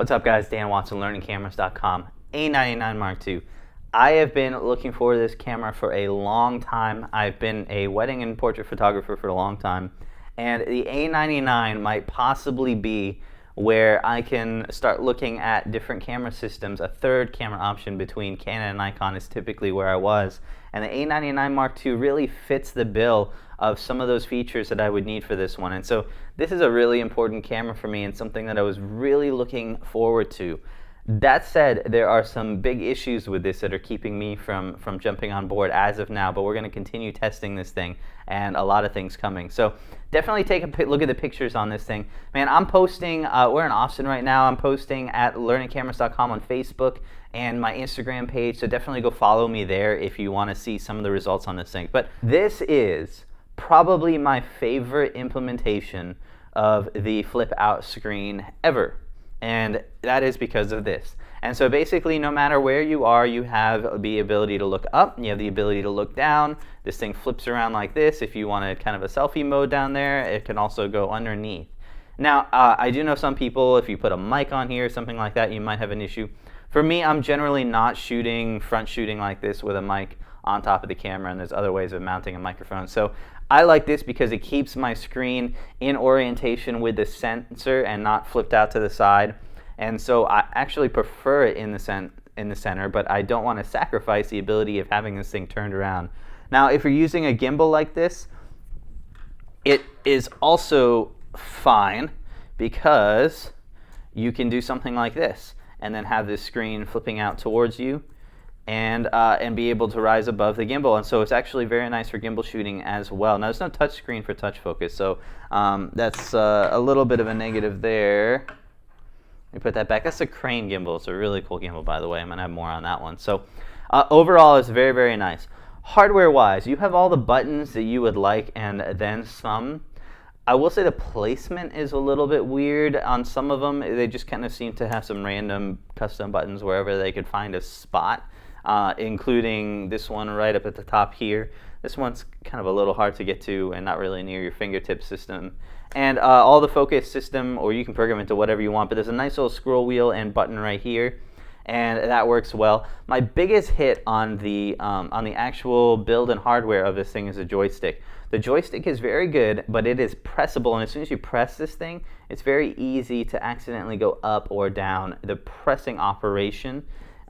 What's up guys, Dan Watson, learningcameras.com, A99 Mark II. I have been looking for this camera for a long time. I've been a wedding and portrait photographer for a long time, and the A99 might possibly be where I can start looking at different camera systems. A third camera option between Canon and Nikon is typically where I was, and the A99 Mark II really fits the bill of some of those features that I would need for this one. And so this is a really important camera for me and something that I was really looking forward to. That said, there are some big issues with this that are keeping me from jumping on board as of now, but we're going to continue testing this thing and a lot of things coming. So definitely take a look at the pictures on this thing. Man, I'm posting, we're in Austin right now, I'm posting at learningcameras.com on Facebook and my Instagram page, so definitely go follow me there if you want to see some of the results on this thing. But this is probably my favorite implementation of the flip out screen ever. And that is because of this. And so basically, no matter where you are, you have the ability to look up, you have the ability to look down. This thing flips around like this. If you wanted kind of a selfie mode down there, it can also go underneath. Now, I do know some people, if you put a mic on here, something like that, you might have an issue. For me, I'm generally not front shooting like this with a mic on top of the camera, and there's other ways of mounting a microphone. So I like this because it keeps my screen in orientation with the sensor and not flipped out to the side. And so I actually prefer it in the center, but I don't want to sacrifice the ability of having this thing turned around. Now, if you're using a gimbal like this, it is also fine because you can do something like this and then have this screen flipping out towards you and be able to rise above the gimbal. And so it's actually very nice for gimbal shooting as well. Now, there's no touch screen for touch focus, so that's a little bit of a negative there. Let me put that back. That's a crane gimbal. It's a really cool gimbal, by the way. I'm going to have more on that one. So overall, it's very, very nice. Hardware-wise, you have all the buttons that you would like and then some. I will say the placement is a little bit weird on some of them. They just kind of seem to have some random custom buttons wherever they could find a spot. Including this one right up at the top here. This one's kind of a little hard to get to and not really near your fingertip system. And all the focus system, or you can program it to whatever you want, but there's a nice little scroll wheel and button right here, and that works well. My biggest hit on the actual build and hardware of this thing is the joystick. The joystick is very good, but it is pressable, and as soon as you press this thing, it's very easy to accidentally go up or down. The pressing operation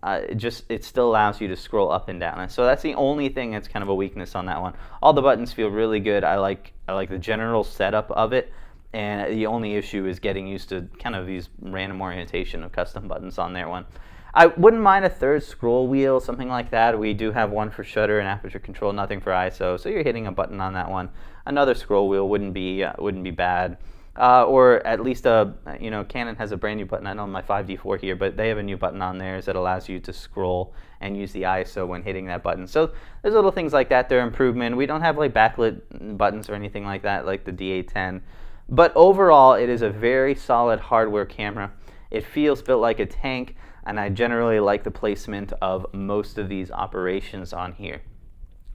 it still allows you to scroll up and down, and so that's the only thing that's kind of a weakness on that one. All the buttons feel really good. I like the general setup of it, and the only issue is getting used to kind of these random orientation of custom buttons on that one. I wouldn't mind a third scroll wheel, something like that. We do have one for shutter and aperture control, nothing for ISO, so you're hitting a button on that one. Another scroll wheel wouldn't be bad. Or at least Canon has a brand new button. I know my 5D4 here, but they have a new button on theirs that allows you to scroll and use the ISO when hitting that button. So there's little things like that. They're improvement. We don't have like backlit buttons or anything like that, like the DA10. But overall, it is a very solid hardware camera. It feels built like a tank, and I generally like the placement of most of these operations on here.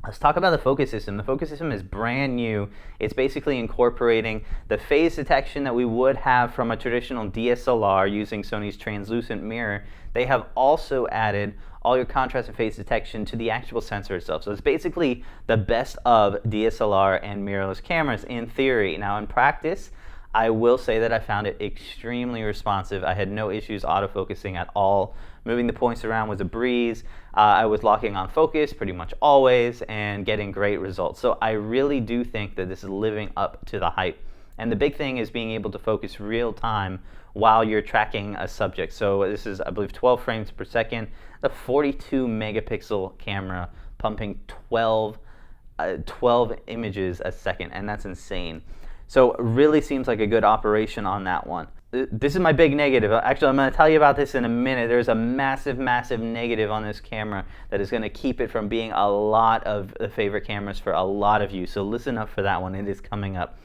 Let's talk about the focus system. The focus system is brand new. It's basically incorporating the phase detection that we would have from a traditional DSLR using Sony's translucent mirror. They have also added all your contrast and phase detection to the actual sensor itself. So it's basically the best of DSLR and mirrorless cameras in theory. Now in practice, I will say that I found it extremely responsive. I had no issues autofocusing at all. Moving the points around was a breeze. I was locking on focus pretty much always and getting great results. So I really do think that this is living up to the hype. And the big thing is being able to focus real time while you're tracking a subject. So this is, I believe, 12 frames per second. The 42 megapixel camera pumping 12 images a second, and that's insane. So it really seems like a good operation on that one. This is my big negative. Actually, I'm going to tell you about this in a minute. There's a massive, massive negative on this camera that is going to keep it from being a lot of the favorite cameras for a lot of you. So listen up for that one. It is coming up.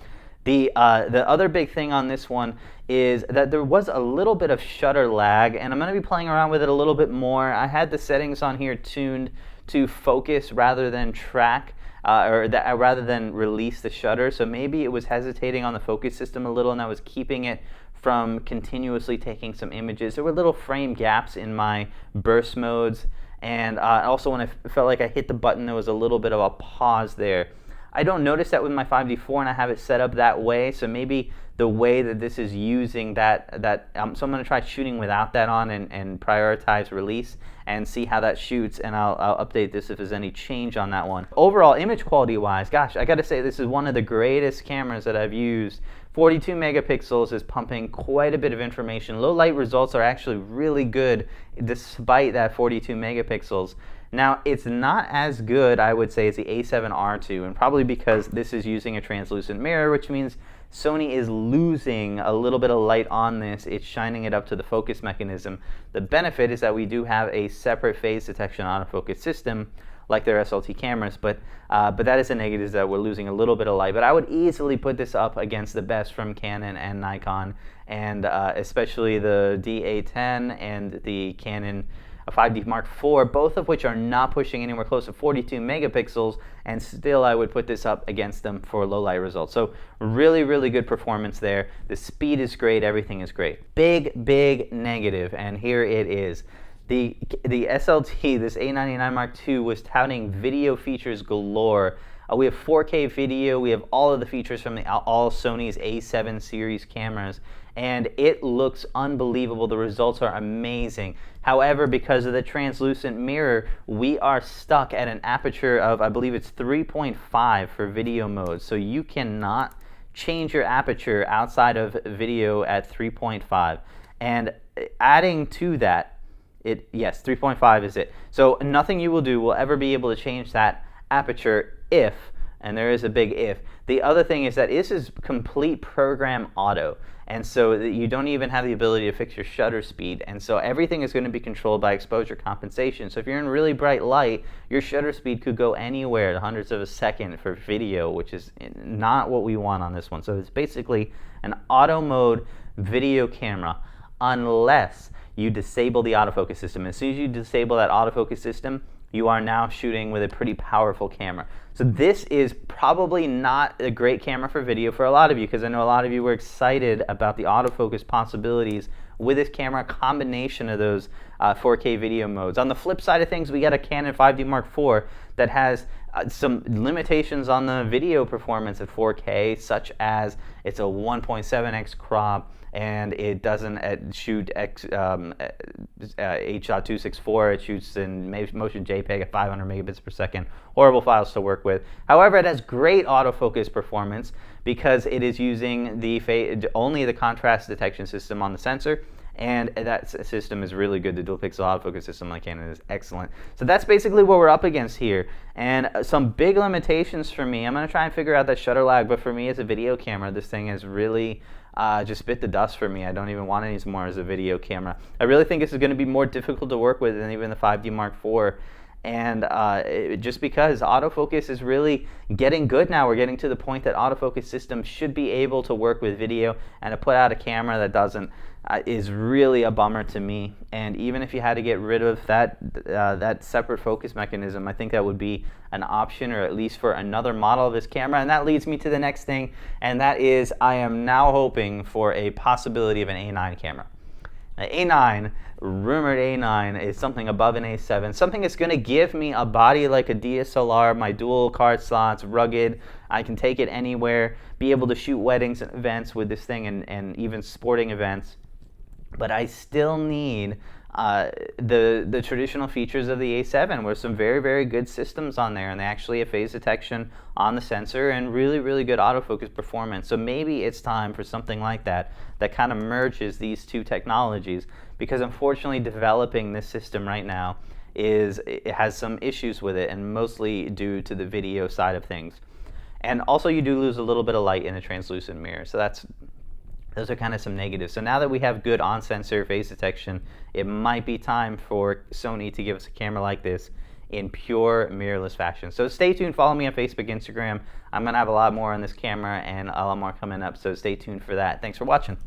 The other big thing on this one is that there was a little bit of shutter lag, and I'm going to be playing around with it a little bit more. I had the settings on here tuned to focus rather than track. Rather than release the shutter, so maybe it was hesitating on the focus system a little, and I was keeping it from continuously taking some images. There were little frame gaps in my burst modes, and also when I felt like I hit the button, there was a little bit of a pause there. I don't notice that with my 5D4, and I have it set up that way, so maybe the way that this is using that, so I'm going to try shooting without that on and prioritize release and see how that shoots, and I'll update this if there's any change on that one. Overall, image quality wise, gosh, I gotta say this is one of the greatest cameras that I've used. 42 megapixels is pumping quite a bit of information. Low light results are actually really good despite that 42 megapixels. Now, it's not as good, I would say, as the A7R II, and probably because this is using a translucent mirror, which means Sony is losing a little bit of light on this. It's shining it up to the focus mechanism. The benefit is that we do have a separate phase detection autofocus system like their SLT cameras, but that is a negative, is that we're losing a little bit of light. But I would easily put this up against the best from Canon and Nikon, and especially the D810 and the Canon 5D Mark IV, both of which are not pushing anywhere close to 42 megapixels, and still I would put this up against them for low light results. So really, really good performance there. The speed is great, everything is great. Big negative, and here it is. The SLT, this A99 Mark II, was touting video features galore. We have 4K video, we have all of the features from all Sony's A7 series cameras, and it looks unbelievable. The results are amazing. However, because of the translucent mirror, we are stuck at an aperture of, I believe it's 3.5 for video mode. So you cannot change your aperture outside of video at 3.5. And adding to that, yes, 3.5 is it. So nothing you will do will ever be able to change that aperture if, and there is a big if. The other thing is that this is complete program auto, and so you don't even have the ability to fix your shutter speed, and so everything is going to be controlled by exposure compensation. So if you're in really bright light, your shutter speed could go anywhere to hundreds of a second for video, which is not what we want on this one. So it's basically an auto mode video camera, unless you disable the autofocus system. As soon as you disable that autofocus system, you are now shooting with a pretty powerful camera. So this is probably not a great camera for video for a lot of you, because I know a lot of you were excited about the autofocus possibilities with this camera, a combination of those 4K video modes. On the flip side of things, we got a Canon 5D Mark IV that has some limitations on the video performance at 4K, such as it's a 1.7x crop, and it doesn't shoot H.264. It shoots in motion JPEG at 500 megabits per second. Horrible files to work with. However, it has great autofocus performance because it is using only the contrast detection system on the sensor, and that system is really good. The dual pixel autofocus system like Canon is excellent. So that's basically what we're up against here, and some big limitations for me. I'm going to try and figure out that shutter lag, but for me as a video camera, this thing has really just bit the dust for me. I don't even want it anymore as a video camera. I really think this is going to be more difficult to work with than even the 5D Mark IV. And just because autofocus is really getting good now. We're getting to the point that autofocus systems should be able to work with video, and to put out a camera that doesn't is really a bummer to me. And even if you had to get rid of that separate focus mechanism, I think that would be an option, or at least for another model of this camera. And that leads me to the next thing, and that is I am now hoping for a possibility of an A9 camera. An A9, rumored A9, is something above an A7, something that's going to give me a body like a DSLR, my dual card slots, rugged. I can take it anywhere, be able to shoot weddings and events with this thing, and even sporting events. But I still need the traditional features of the A7, with some very, very good systems on there, and they actually have phase detection on the sensor and really, really good autofocus performance. So maybe it's time for something like that kind of merges these two technologies, because unfortunately developing this system right now it has some issues with it, and mostly due to the video side of things. And also you do lose a little bit of light in a translucent mirror, so those are kind of some negatives. So now that we have good on-sensor phase detection, it might be time for Sony to give us a camera like this in pure mirrorless fashion. So stay tuned, follow me on Facebook, Instagram. I'm going to have a lot more on this camera and a lot more coming up, so stay tuned for that. Thanks for watching.